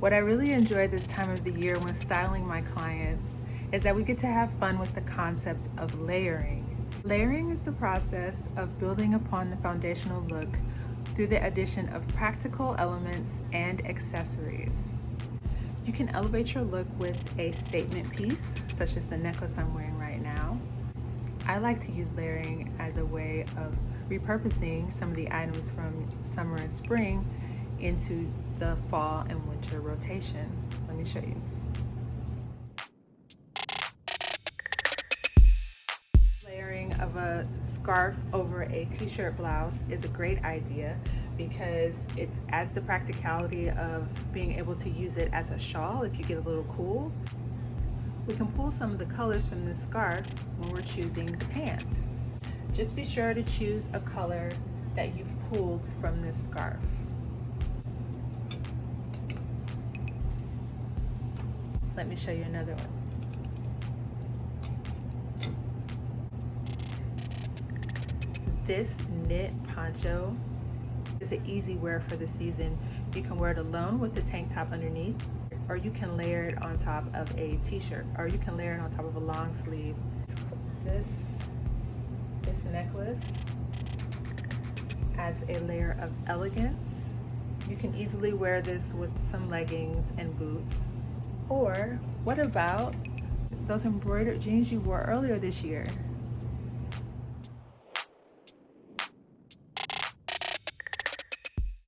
What I really enjoy this time of the year when styling my clients is that we get to have fun with the concept of layering. Layering is the process of building upon the foundational look through the addition of practical elements and accessories. You can elevate your look with a statement piece, such as the necklace I'm wearing right now. I like to use layering as a way of repurposing some of the items from summer and spring into the fall and winter rotation. Let me show you. Layering of a scarf over a t-shirt blouse is a great idea because it adds the practicality of being able to use it as a shawl if you get a little cool. We can pull some of the colors from this scarf when we're choosing the pant. Just be sure to choose a color that you've pulled from this scarf. Let me show you another one. This knit poncho is an easy wear for the season. You can wear it alone with the tank top underneath, or you can layer it on top of a t-shirt, or you can layer it on top of a long sleeve. This necklace adds a layer of elegance. You can easily wear this with some leggings and boots. Or what about those embroidered jeans you wore earlier this year?